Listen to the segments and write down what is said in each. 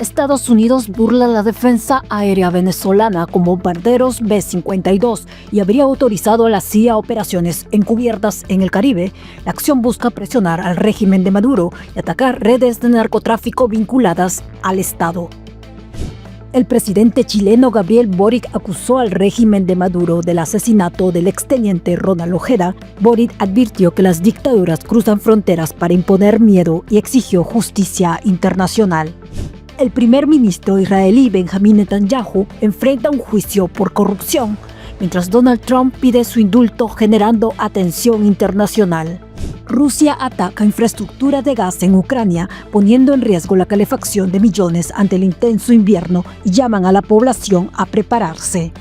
Estados Unidos burla la defensa aérea venezolana con bombarderos B-52 y habría autorizado a la CIA operaciones encubiertas en el Caribe. La acción busca presionar al régimen de Maduro y atacar redes de narcotráfico vinculadas al Estado. El presidente chileno Gabriel Boric acusó al régimen de Maduro del asesinato del exteniente Ronald Ojeda. Boric advirtió que las dictaduras cruzan fronteras para imponer miedo y exigió justicia internacional. El primer ministro israelí Benjamin Netanyahu enfrenta un juicio por corrupción, mientras Donald Trump pide su indulto, generando atención internacional. Rusia ataca infraestructura de gas en Ucrania, poniendo en riesgo la calefacción de millones ante el intenso invierno, y llaman a la población a prepararse.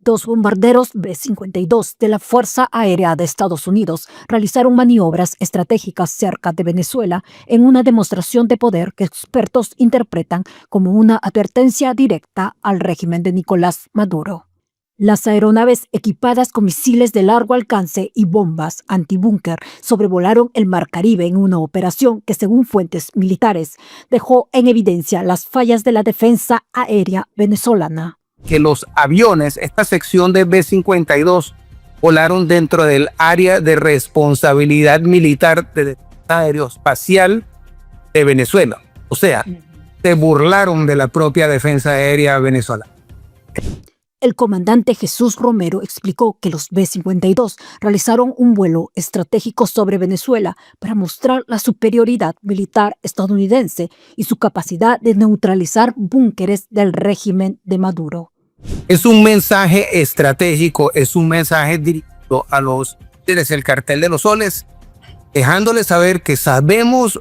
Dos bombarderos B-52 de la Fuerza Aérea de Estados Unidos realizaron maniobras estratégicas cerca de Venezuela en una demostración de poder que expertos interpretan como una advertencia directa al régimen de Nicolás Maduro. Las aeronaves equipadas con misiles de largo alcance y bombas antibúnker sobrevolaron el Mar Caribe en una operación que, según fuentes militares, dejó en evidencia las fallas de la defensa aérea venezolana. Que los aviones, esta sección de B-52, volaron dentro del área de responsabilidad militar de defensa aeroespacial de Venezuela. O sea, se burlaron de la propia defensa aérea venezolana. El comandante Jesús Romero explicó que los B-52 realizaron un vuelo estratégico sobre Venezuela para mostrar la superioridad militar estadounidense y su capacidad de neutralizar búnkeres del régimen de Maduro. Es un mensaje estratégico, es un mensaje dirigido a los líderes del Cartel de los Soles, dejándoles saber que sabemos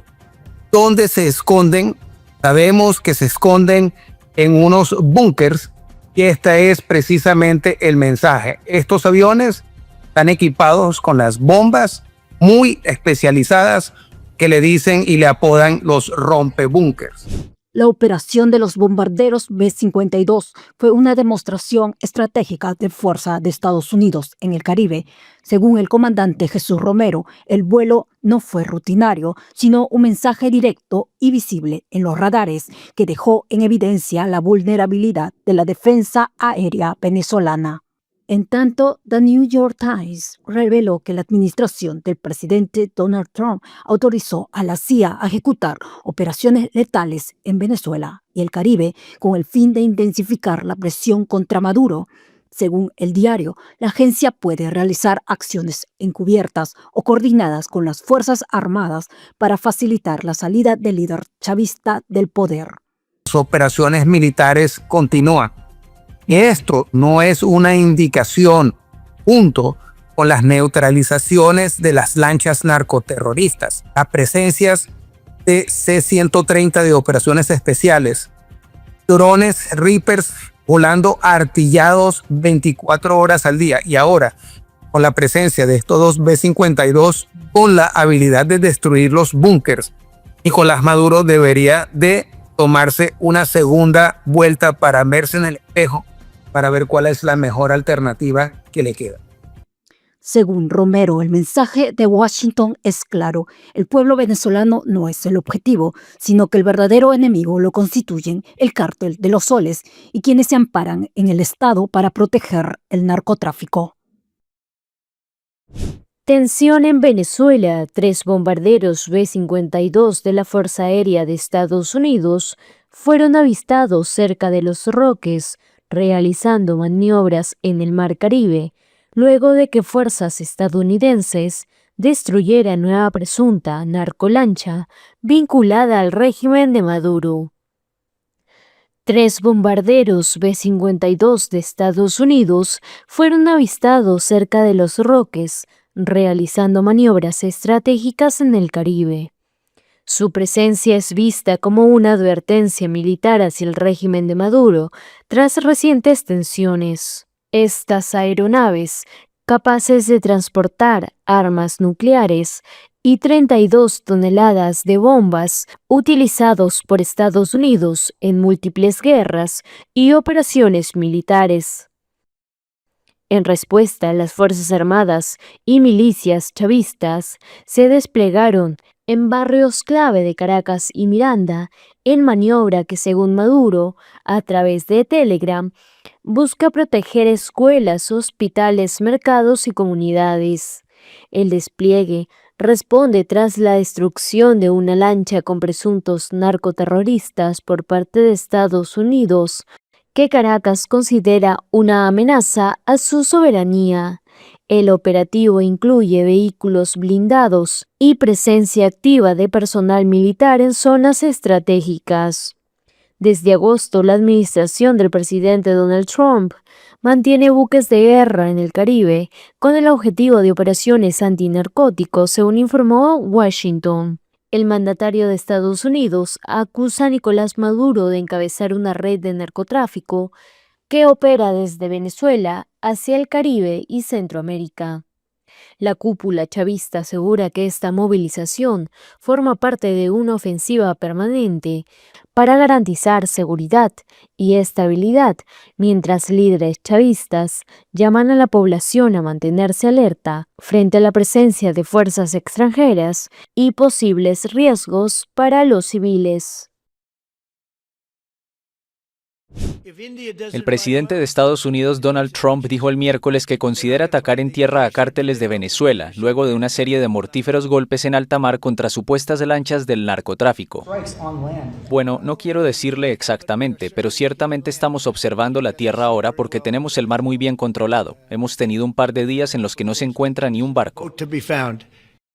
dónde se esconden, sabemos que se esconden en unos búnkers, y este es precisamente el mensaje. Estos aviones están equipados con las bombas muy especializadas que le dicen y le apodan los rompebúnkers. La operación de los bombarderos B-52 fue una demostración estratégica de fuerza de Estados Unidos en el Caribe. Según el comandante Jesús Romero, el vuelo no fue rutinario, sino un mensaje directo y visible en los radares que dejó en evidencia la vulnerabilidad de la defensa aérea venezolana. En tanto, The New York Times reveló que la administración del presidente Donald Trump autorizó a la CIA a ejecutar operaciones letales en Venezuela y el Caribe con el fin de intensificar la presión contra Maduro. Según el diario, la agencia puede realizar acciones encubiertas o coordinadas con las Fuerzas Armadas para facilitar la salida del líder chavista del poder. Las operaciones militares continúan. Esto no es una indicación, junto con las neutralizaciones de las lanchas narcoterroristas, las presencias de C-130 de operaciones especiales, drones Reapers volando artillados 24 horas al día, y ahora con la presencia de estos dos B-52 con la habilidad de destruir los búnkers. Nicolás Maduro debería de tomarse una segunda vuelta para verse en el espejo, para ver cuál es la mejor alternativa que le queda. Según Romero, el mensaje de Washington es claro: el pueblo venezolano no es el objetivo, sino que el verdadero enemigo lo constituyen el Cártel de los Soles y quienes se amparan en el Estado para proteger el narcotráfico. Tensión en Venezuela. 3 bombarderos B-52 de la Fuerza Aérea de Estados Unidos fueron avistados cerca de Los Roques, realizando maniobras en el Mar Caribe, luego de que fuerzas estadounidenses destruyeran una presunta narcolancha vinculada al régimen de Maduro. 3 bombarderos B-52 de Estados Unidos fueron avistados cerca de Los Roques, realizando maniobras estratégicas en el Caribe. Su presencia es vista como una advertencia militar hacia el régimen de Maduro tras recientes tensiones. Estas aeronaves, capaces de transportar armas nucleares y 32 toneladas de bombas utilizados por Estados Unidos en múltiples guerras y operaciones militares. En respuesta, las Fuerzas Armadas y milicias chavistas se desplegaron en barrios clave de Caracas y Miranda, en maniobra que, según Maduro, a través de Telegram, busca proteger escuelas, hospitales, mercados y comunidades. El despliegue responde tras la destrucción de una lancha con presuntos narcoterroristas por parte de Estados Unidos, que Caracas considera una amenaza a su soberanía. El operativo incluye vehículos blindados y presencia activa de personal militar en zonas estratégicas. Desde agosto, la administración del presidente Donald Trump mantiene buques de guerra en el Caribe con el objetivo de operaciones antinarcóticos, según informó Washington. El mandatario de Estados Unidos acusa a Nicolás Maduro de encabezar una red de narcotráfico que opera desde Venezuela hacia el Caribe y Centroamérica. La cúpula chavista asegura que esta movilización forma parte de una ofensiva permanente para garantizar seguridad y estabilidad, mientras líderes chavistas llaman a la población a mantenerse alerta frente a la presencia de fuerzas extranjeras y posibles riesgos para los civiles. El presidente de Estados Unidos, Donald Trump, dijo el miércoles que considera atacar en tierra a cárteles de Venezuela, luego de una serie de mortíferos golpes en alta mar contra supuestas lanchas del narcotráfico. Bueno, no quiero decirle exactamente, pero ciertamente estamos observando la tierra ahora porque tenemos el mar muy bien controlado. Hemos tenido un par de días en los que no se encuentra ni un barco.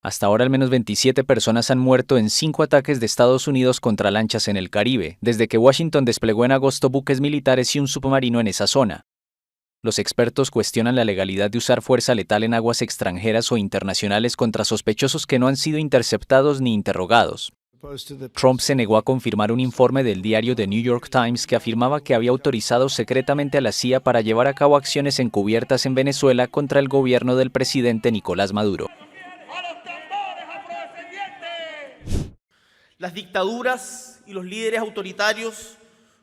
Hasta ahora al menos 27 personas han muerto en 5 ataques de Estados Unidos contra lanchas en el Caribe, desde que Washington desplegó en agosto buques militares y un submarino en esa zona. Los expertos cuestionan la legalidad de usar fuerza letal en aguas extranjeras o internacionales contra sospechosos que no han sido interceptados ni interrogados. Trump se negó a confirmar un informe del diario The New York Times que afirmaba que había autorizado secretamente a la CIA para llevar a cabo acciones encubiertas en Venezuela contra el gobierno del presidente Nicolás Maduro. Las dictaduras y los líderes autoritarios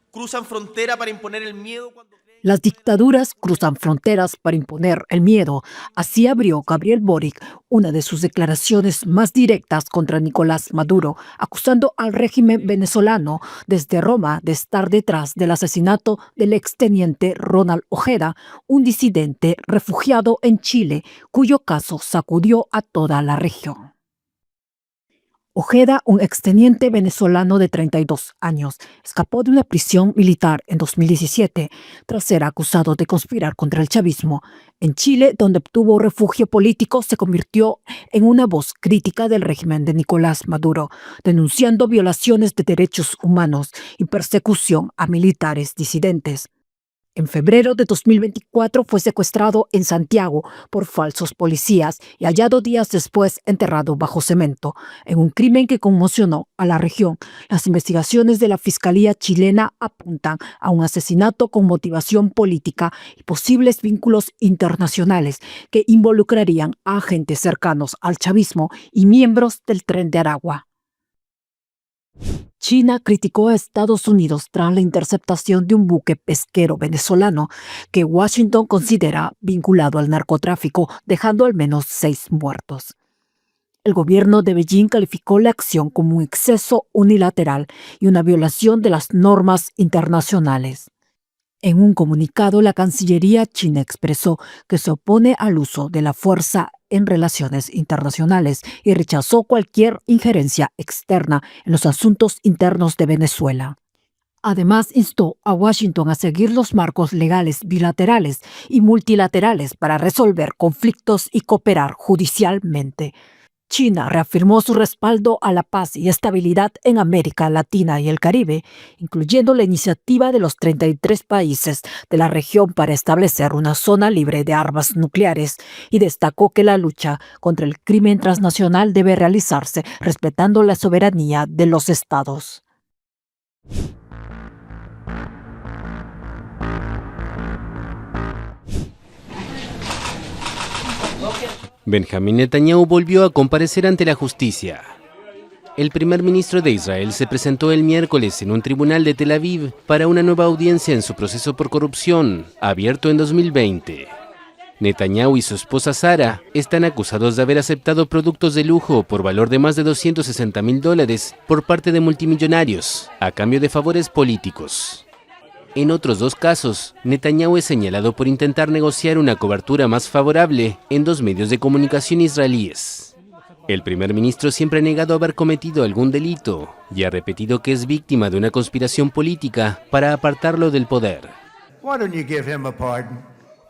cruzan frontera para imponer el miedo cuando... Las dictaduras cruzan fronteras para imponer el miedo. Así abrió Gabriel Boric una de sus declaraciones más directas contra Nicolás Maduro, acusando al régimen venezolano desde Roma de estar detrás del asesinato del exteniente Ronald Ojeda, un disidente refugiado en Chile, cuyo caso sacudió a toda la región. Ojeda, un exteniente venezolano de 32 años, escapó de una prisión militar en 2017 tras ser acusado de conspirar contra el chavismo. En Chile, donde obtuvo refugio político, se convirtió en una voz crítica del régimen de Nicolás Maduro, denunciando violaciones de derechos humanos y persecución a militares disidentes. En febrero de 2024 fue secuestrado en Santiago por falsos policías y hallado días después enterrado bajo cemento, en un crimen que conmocionó a la región. Las investigaciones de la Fiscalía chilena apuntan a un asesinato con motivación política y posibles vínculos internacionales que involucrarían a agentes cercanos al chavismo y miembros del Tren de Aragua. China criticó a Estados Unidos tras la interceptación de un buque pesquero venezolano que Washington considera vinculado al narcotráfico, dejando al menos 6 muertos. El gobierno de Beijing calificó la acción como un exceso unilateral y una violación de las normas internacionales. En un comunicado, la Cancillería china expresó que se opone al uso de la fuerza en relaciones internacionales y rechazó cualquier injerencia externa en los asuntos internos de Venezuela. Además, instó a Washington a seguir los marcos legales bilaterales y multilaterales para resolver conflictos y cooperar judicialmente. China reafirmó su respaldo a la paz y estabilidad en América Latina y el Caribe, incluyendo la iniciativa de los 33 países de la región para establecer una zona libre de armas nucleares, y destacó que la lucha contra el crimen transnacional debe realizarse respetando la soberanía de los estados. Benjamín Netanyahu volvió a comparecer ante la justicia. El primer ministro de Israel se presentó el miércoles en un tribunal de Tel Aviv para una nueva audiencia en su proceso por corrupción, abierto en 2020. Netanyahu y su esposa Sara están acusados de haber aceptado productos de lujo por valor de más de $260.000 por parte de multimillonarios, a cambio de favores políticos. En otros dos casos, Netanyahu es señalado por intentar negociar una cobertura más favorable en dos medios de comunicación israelíes. El primer ministro siempre ha negado haber cometido algún delito y ha repetido que es víctima de una conspiración política para apartarlo del poder.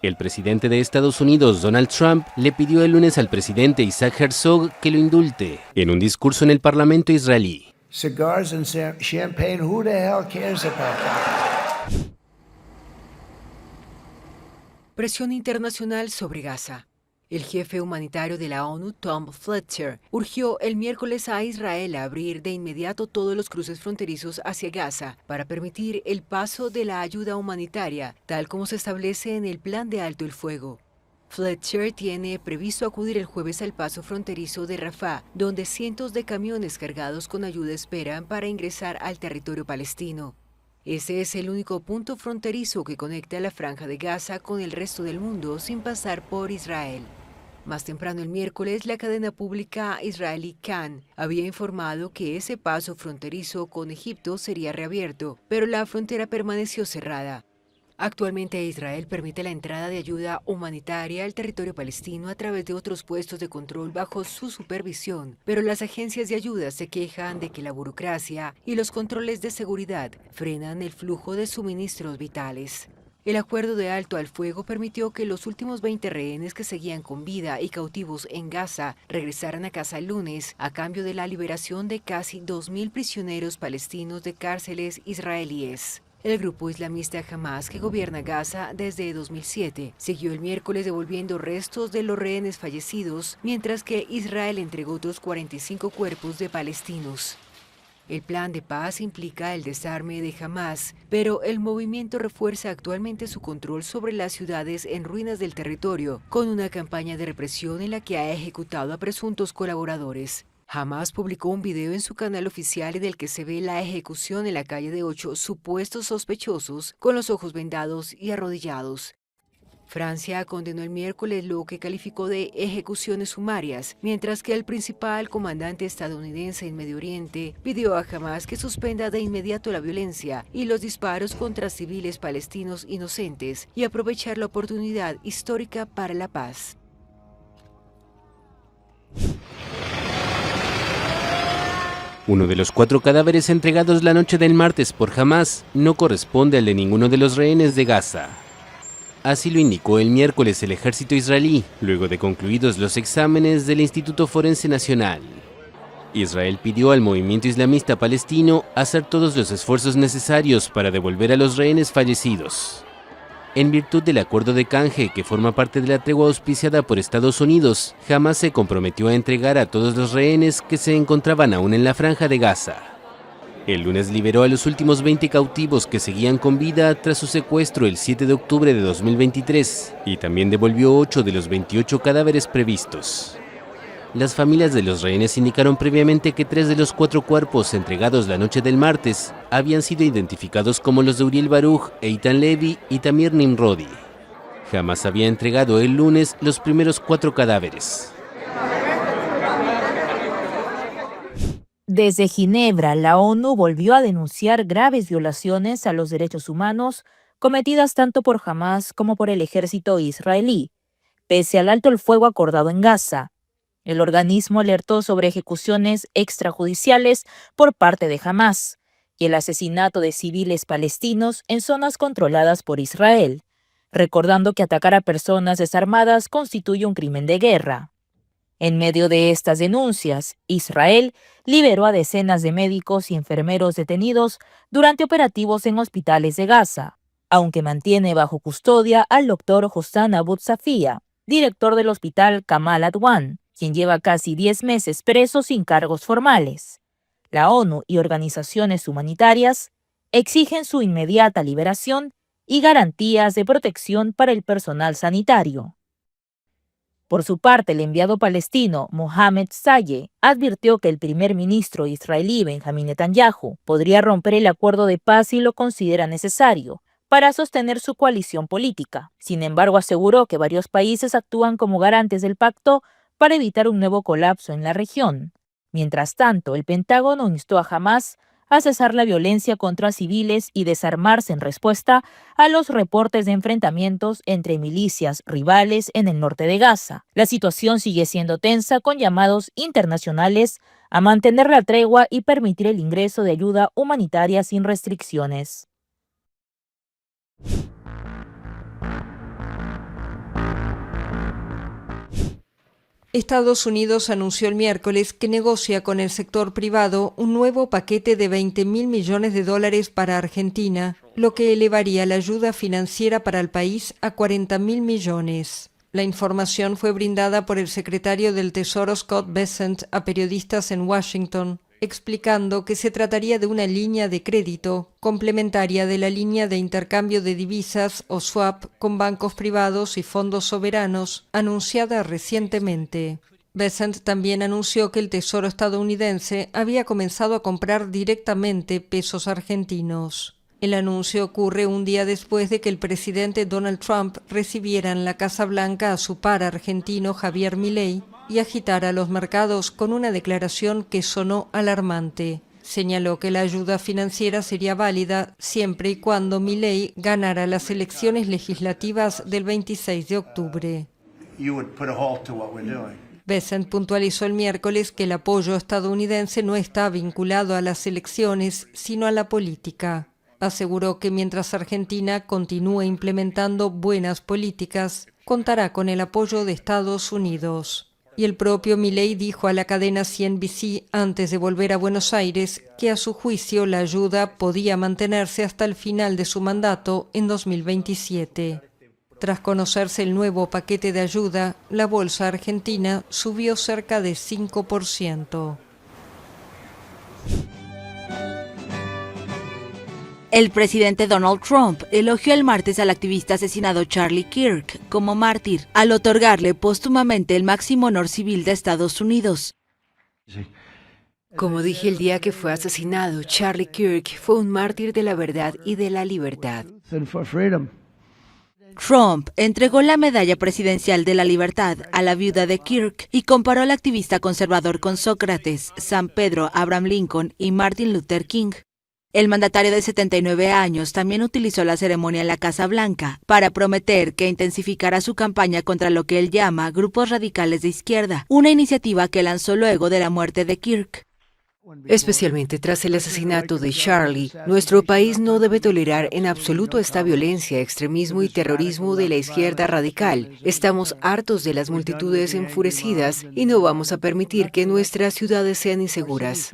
El presidente de Estados Unidos, Donald Trump, le pidió el lunes al presidente Isaac Herzog que lo indulte en un discurso en el Parlamento israelí. Cigars and champagne, who the hell cares about that? Presión internacional sobre Gaza. El jefe humanitario de la ONU, Tom Fletcher, urgió el miércoles a Israel a abrir de inmediato todos los cruces fronterizos hacia Gaza para permitir el paso de la ayuda humanitaria, tal como se establece en el plan de alto el fuego. Fletcher tiene previsto acudir el jueves al paso fronterizo de Rafah, donde cientos de camiones cargados con ayuda esperan para ingresar al territorio palestino. Ese es el único punto fronterizo que conecta la Franja de Gaza con el resto del mundo sin pasar por Israel. Más temprano el miércoles, la cadena pública israelí Kan había informado que ese paso fronterizo con Egipto sería reabierto, pero la frontera permaneció cerrada. Actualmente Israel permite la entrada de ayuda humanitaria al territorio palestino a través de otros puestos de control bajo su supervisión, pero las agencias de ayuda se quejan de que la burocracia y los controles de seguridad frenan el flujo de suministros vitales. El acuerdo de alto al fuego permitió que los últimos 20 rehenes que seguían con vida y cautivos en Gaza regresaran a casa el lunes a cambio de la liberación de casi 2.000 prisioneros palestinos de cárceles israelíes. El grupo islamista Hamas, que gobierna Gaza desde 2007, siguió el miércoles devolviendo restos de los rehenes fallecidos, mientras que Israel entregó otros 45 cuerpos de palestinos. El plan de paz implica el desarme de Hamas, pero el movimiento refuerza actualmente su control sobre las ciudades en ruinas del territorio, con una campaña de represión en la que ha ejecutado a presuntos colaboradores. Hamas publicó un video en su canal oficial en el que se ve la ejecución en la calle de 8 supuestos sospechosos con los ojos vendados y arrodillados. Francia condenó el miércoles lo que calificó de ejecuciones sumarias, mientras que el principal comandante estadounidense en Medio Oriente pidió a Hamas que suspenda de inmediato la violencia y los disparos contra civiles palestinos inocentes y aprovechar la oportunidad histórica para la paz. Uno de los 4 cadáveres entregados la noche del martes por Hamas no corresponde al de ninguno de los rehenes de Gaza. Así lo indicó el miércoles el ejército israelí, luego de concluidos los exámenes del Instituto Forense Nacional. Israel pidió al movimiento islamista palestino hacer todos los esfuerzos necesarios para devolver a los rehenes fallecidos. En virtud del acuerdo de canje que forma parte de la tregua auspiciada por Estados Unidos, Hamas se comprometió a entregar a todos los rehenes que se encontraban aún en la Franja de Gaza. El lunes liberó a los últimos 20 cautivos que seguían con vida tras su secuestro el 7 de octubre de 2023 y también devolvió 8 de los 28 cadáveres previstos. Las familias de los rehenes indicaron previamente que 3 de los 4 cuerpos entregados la noche del martes habían sido identificados como los de Uriel Baruch, Eitan Levi y Tamir Nimrodi. Hamas había entregado el lunes los primeros 4 cadáveres. Desde Ginebra, la ONU volvió a denunciar graves violaciones a los derechos humanos cometidas tanto por Hamas como por el ejército israelí, pese al alto el fuego acordado en Gaza. El organismo alertó sobre ejecuciones extrajudiciales por parte de Hamas y el asesinato de civiles palestinos en zonas controladas por Israel, recordando que atacar a personas desarmadas constituye un crimen de guerra. En medio de estas denuncias, Israel liberó a decenas de médicos y enfermeros detenidos durante operativos en hospitales de Gaza, aunque mantiene bajo custodia al doctor Hossam Abu Safia, director del hospital Kamal Adwan, quien lleva casi 10 meses preso sin cargos formales. La ONU y organizaciones humanitarias exigen su inmediata liberación y garantías de protección para el personal sanitario. Por su parte, el enviado palestino Mohamed Sayeh advirtió que el primer ministro israelí Benjamin Netanyahu podría romper el acuerdo de paz si lo considera necesario para sostener su coalición política. Sin embargo, aseguró que varios países actúan como garantes del pacto para evitar un nuevo colapso en la región. Mientras tanto, el Pentágono instó a Hamás a cesar la violencia contra civiles y desarmarse en respuesta a los reportes de enfrentamientos entre milicias rivales en el norte de Gaza. La situación sigue siendo tensa, con llamados internacionales a mantener la tregua y permitir el ingreso de ayuda humanitaria sin restricciones. Estados Unidos anunció el miércoles que negocia con el sector privado un nuevo paquete de $20.000 millones para Argentina, lo que elevaría la ayuda financiera para el país a $40.000 millones. La información fue brindada por el secretario del Tesoro Scott Bessent a periodistas en Washington, explicando que se trataría de una línea de crédito complementaria de la línea de intercambio de divisas o swap con bancos privados y fondos soberanos anunciada recientemente. Bessent también anunció que el Tesoro estadounidense había comenzado a comprar directamente pesos argentinos. El anuncio ocurre un día después de que el presidente Donald Trump recibiera en la Casa Blanca a su par argentino Javier Milei y agitara los mercados con una declaración que sonó alarmante. Señaló que la ayuda financiera sería válida siempre y cuando Milei ganara las elecciones legislativas del 26 de octubre. Bessent puntualizó el miércoles que el apoyo estadounidense no está vinculado a las elecciones, sino a la política. Aseguró que mientras Argentina continúe implementando buenas políticas, contará con el apoyo de Estados Unidos. Y el propio Milei dijo a la cadena CNBC antes de volver a Buenos Aires que a su juicio la ayuda podía mantenerse hasta el final de su mandato en 2027. Tras conocerse el nuevo paquete de ayuda, la bolsa argentina subió cerca de 5%. El presidente Donald Trump elogió el martes al activista asesinado Charlie Kirk como mártir, al otorgarle póstumamente el máximo honor civil de Estados Unidos. Como dije el día que fue asesinado, Charlie Kirk fue un mártir de la verdad y de la libertad. Trump entregó la medalla presidencial de la libertad a la viuda de Kirk y comparó al activista conservador con Sócrates, San Pedro, Abraham Lincoln y Martin Luther King. El mandatario de 79 años también utilizó la ceremonia en la Casa Blanca para prometer que intensificará su campaña contra lo que él llama grupos radicales de izquierda, una iniciativa que lanzó luego de la muerte de Kirk. Especialmente tras el asesinato de Charlie, nuestro país no debe tolerar en absoluto esta violencia, extremismo y terrorismo de la izquierda radical. Estamos hartos de las multitudes enfurecidas y no vamos a permitir que nuestras ciudades sean inseguras.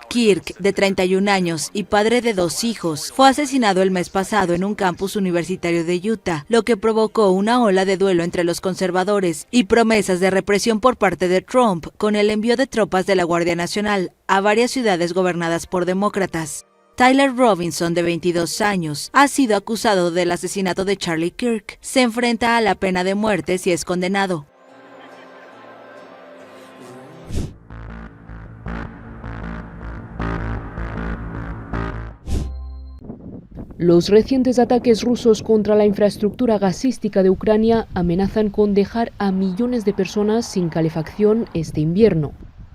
Kirk, de 31 años y padre de 2 hijos, fue asesinado el mes pasado en un campus universitario de Utah, lo que provocó una ola de duelo entre los conservadores y promesas de represión por parte de Trump con el envío de tropas de la Guardia Nacional a varias ciudades gobernadas por demócratas. Tyler Robinson, de 22 años, ha sido acusado del asesinato de Charlie Kirk. Se enfrenta a la pena de muerte si es condenado. Los recientes ataques rusos contra la infraestructura gasística de Ucrania amenazan con dejar a millones de personas sin calefacción este invierno.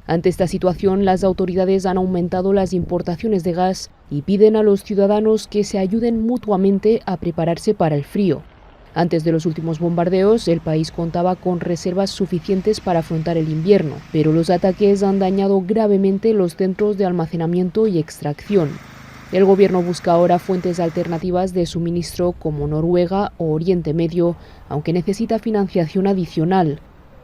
Ante esta situación, las autoridades han aumentado las importaciones de gas y piden a los ciudadanos que se ayuden mutuamente a prepararse para el frío. Antes de los últimos bombardeos, el país contaba con reservas suficientes para afrontar el invierno, pero los ataques han dañado gravemente los centros de almacenamiento y extracción. El gobierno busca ahora fuentes alternativas de suministro como Noruega o Oriente Medio, aunque necesita financiación adicional.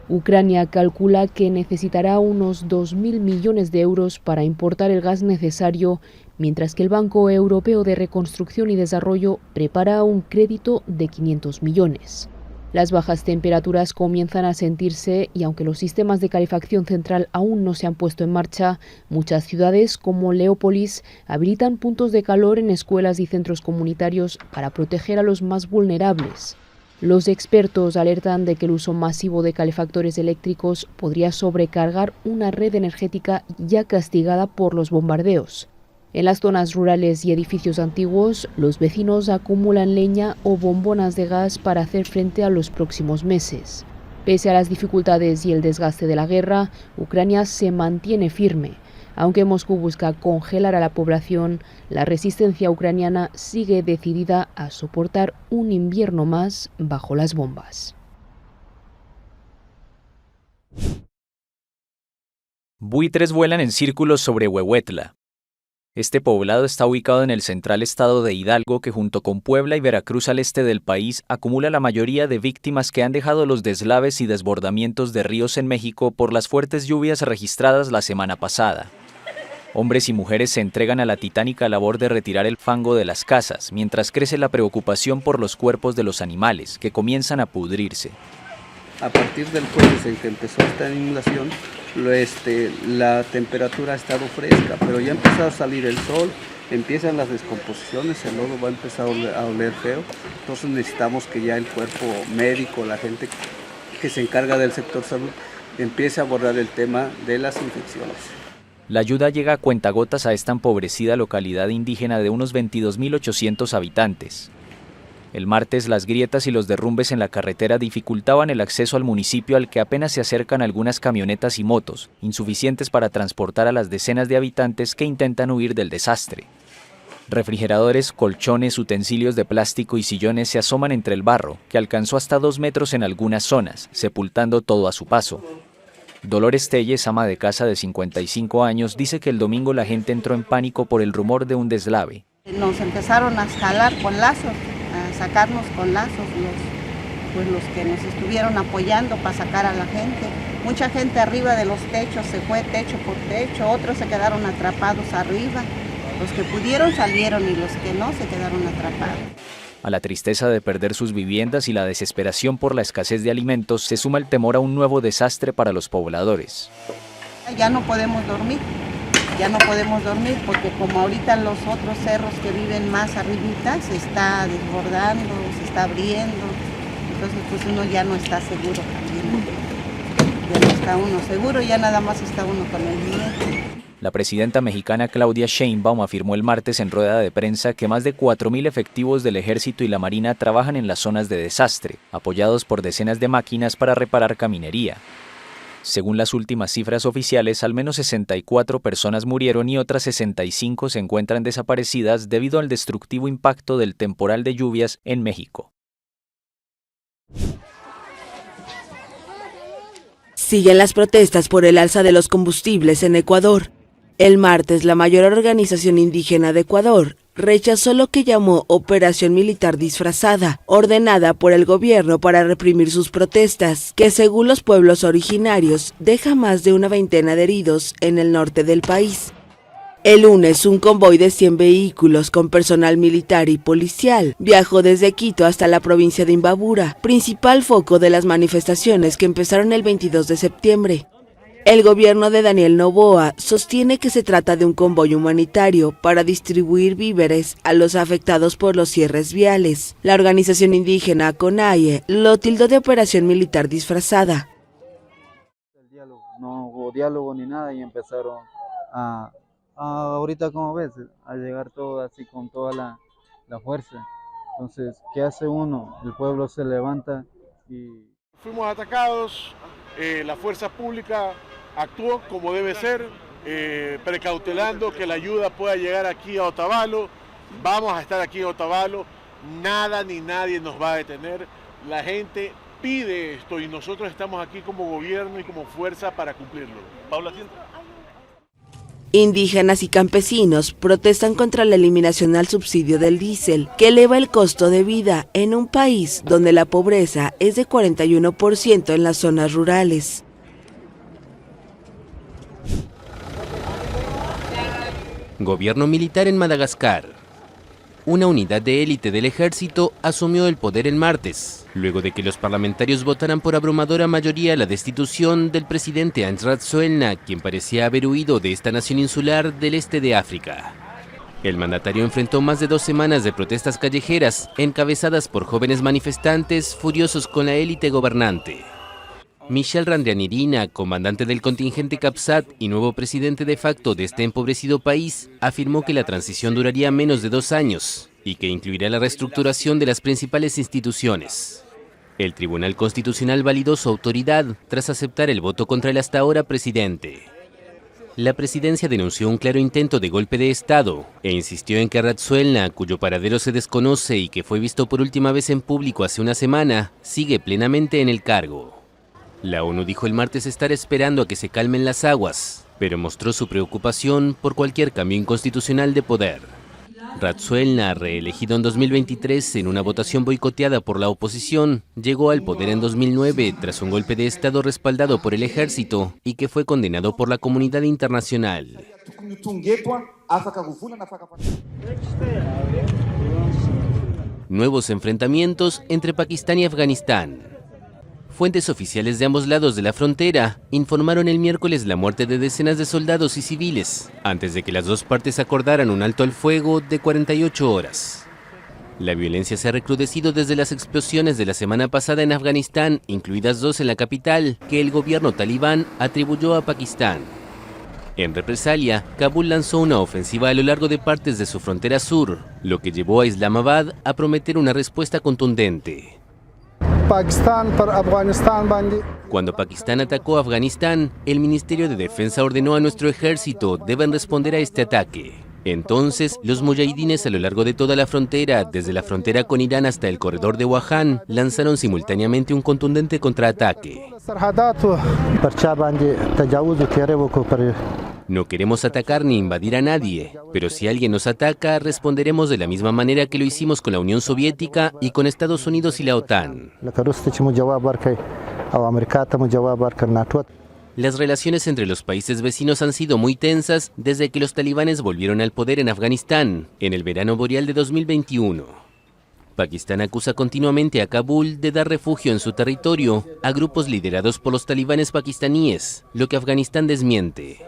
Ucrania calcula que necesitará unos 2.000 millones de euros para importar el gas necesario, mientras que el Banco Europeo de Reconstrucción y Desarrollo prepara un crédito de 500 millones. Las bajas temperaturas comienzan a sentirse y aunque los sistemas de calefacción central aún no se han puesto en marcha, muchas ciudades como Leópolis habilitan puntos de calor en escuelas y centros comunitarios para proteger a los más vulnerables. Los expertos alertan de que el uso masivo de calefactores eléctricos podría sobrecargar una red energética ya castigada por los bombardeos. En las zonas rurales y edificios antiguos, los vecinos acumulan leña o bombonas de gas para hacer frente a los próximos meses. Pese a las dificultades y el desgaste de la guerra, Ucrania se mantiene firme. Aunque Moscú busca congelar a la población, la resistencia ucraniana sigue decidida a soportar un invierno más bajo las bombas. Buitres vuelan en círculos sobre Huehuetla. Este poblado está ubicado en el central estado de Hidalgo, que junto con Puebla y Veracruz al este del país acumula la mayoría de víctimas que han dejado los deslaves y desbordamientos de ríos en México por las fuertes lluvias registradas la semana pasada. Hombres y mujeres se entregan a la titánica labor de retirar el fango de las casas, mientras crece la preocupación por los cuerpos de los animales, que comienzan a pudrirse. A partir del jueves en que empezó esta inundación, la temperatura ha estado fresca, pero ya ha empezado a salir el sol, empiezan las descomposiciones, el lodo va a empezar a oler feo, entonces necesitamos que ya el cuerpo médico, la gente que se encarga del sector salud, empiece a abordar el tema de las infecciones. La ayuda llega a cuentagotas a esta empobrecida localidad indígena de unos 22.800 habitantes. El martes, las grietas y los derrumbes en la carretera dificultaban el acceso al municipio, al que apenas se acercan algunas camionetas y motos, insuficientes para transportar a las decenas de habitantes que intentan huir del desastre. Refrigeradores, colchones, utensilios de plástico y sillones se asoman entre el barro, que alcanzó hasta 2 metros en algunas zonas, sepultando todo a su paso. Dolores Telles, ama de casa de 55 años, dice que el domingo la gente entró en pánico por el rumor de un deslave. Nos empezaron a jalar con lazos, a sacarnos con lazos los que nos estuvieron apoyando para sacar a la gente. Mucha gente arriba de los techos se fue techo por techo, otros se quedaron atrapados arriba. Los que pudieron salieron y los que no se quedaron atrapados. A la tristeza de perder sus viviendas y la desesperación por la escasez de alimentos se suma el temor a un nuevo desastre para los pobladores. Ya no podemos dormir porque como ahorita los otros cerros que viven más arribita se está desbordando, se está abriendo, entonces pues uno ya no está seguro también. Ya no está uno seguro, ya nada más está uno con el miedo. La presidenta mexicana Claudia Sheinbaum afirmó el martes en rueda de prensa que más de 4.000 efectivos del Ejército y la Marina trabajan en las zonas de desastre, apoyados por decenas de máquinas para reparar caminería. Según las últimas cifras oficiales, al menos 64 personas murieron y otras 65 se encuentran desaparecidas debido al destructivo impacto del temporal de lluvias en México. Siguen las protestas por el alza de los combustibles en Ecuador. El martes, la mayor organización indígena de Ecuador rechazó lo que llamó operación militar disfrazada, ordenada por el gobierno para reprimir sus protestas, que según los pueblos originarios deja más de una veintena de heridos en el norte del país. El lunes, un convoy de 100 vehículos con personal militar y policial viajó desde Quito hasta la provincia de Imbabura, principal foco de las manifestaciones que empezaron el 22 de septiembre. El gobierno de Daniel Noboa sostiene que se trata de un convoy humanitario para distribuir víveres a los afectados por los cierres viales. La organización indígena CONAIE lo tildó de operación militar disfrazada. No hubo diálogo ni nada y empezaron ahorita, como ves, a llegar todo así con toda la fuerza. Entonces, ¿qué hace uno? El pueblo se levanta y... Fuimos atacados, la fuerza pública actuó como debe ser, precautelando que la ayuda pueda llegar aquí a Otavalo. Vamos a estar aquí en Otavalo, nada ni nadie nos va a detener. La gente pide esto y nosotros estamos aquí como gobierno y como fuerza para cumplirlo. Paula, Indígenas y campesinos protestan contra la eliminación al subsidio del diésel, que eleva el costo de vida en un país donde la pobreza es de 41% en las zonas rurales. Gobierno militar en Madagascar. Una unidad de élite del ejército asumió el poder el martes, luego de que los parlamentarios votaran por abrumadora mayoría la destitución del presidente Hans Rajoelina, quien parecía haber huido de esta nación insular del este de África. El mandatario enfrentó más de 2 semanas de protestas callejeras, encabezadas por jóvenes manifestantes furiosos con la élite gobernante. Michel Randrianirina, comandante del contingente Capsat y nuevo presidente de facto de este empobrecido país, afirmó que la transición duraría menos de 2 años y que incluirá la reestructuración de las principales instituciones. El Tribunal Constitucional validó su autoridad tras aceptar el voto contra el hasta ahora presidente. La presidencia denunció un claro intento de golpe de Estado e insistió en que Rajoelina, cuyo paradero se desconoce y que fue visto por última vez en público hace una semana, sigue plenamente en el cargo. La ONU dijo el martes estar esperando a que se calmen las aguas, pero mostró su preocupación por cualquier cambio inconstitucional de poder. Rajoelina, reelegido en 2023 en una votación boicoteada por la oposición, llegó al poder en 2009 tras un golpe de Estado respaldado por el ejército y que fue condenado por la comunidad internacional. Nuevos enfrentamientos entre Pakistán y Afganistán. Fuentes oficiales de ambos lados de la frontera informaron el miércoles la muerte de decenas de soldados y civiles, antes de que las dos partes acordaran un alto al fuego de 48 horas. La violencia se ha recrudecido desde las explosiones de la semana pasada en Afganistán, incluidas 2 en la capital, que el gobierno talibán atribuyó a Pakistán. En represalia, Kabul lanzó una ofensiva a lo largo de partes de su frontera sur, lo que llevó a Islamabad a prometer una respuesta contundente. Cuando Pakistán atacó a Afganistán, el Ministerio de Defensa ordenó a nuestro ejército deben responder a este ataque. Entonces, los mujahidines a lo largo de toda la frontera, desde la frontera con Irán hasta el corredor de Wahan, lanzaron simultáneamente un contundente contraataque. No queremos atacar ni invadir a nadie, pero si alguien nos ataca, responderemos de la misma manera que lo hicimos con la Unión Soviética y con Estados Unidos y la OTAN. Las relaciones entre los países vecinos han sido muy tensas desde que los talibanes volvieron al poder en Afganistán, en el verano boreal de 2021. Pakistán acusa continuamente a Kabul de dar refugio en su territorio a grupos liderados por los talibanes pakistaníes, lo que Afganistán desmiente.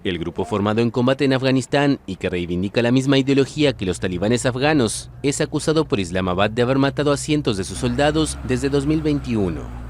El grupo formado en combate en Afganistán y que reivindica la misma ideología que los talibanes afganos es acusado por Islamabad de haber matado a cientos de sus soldados desde 2021.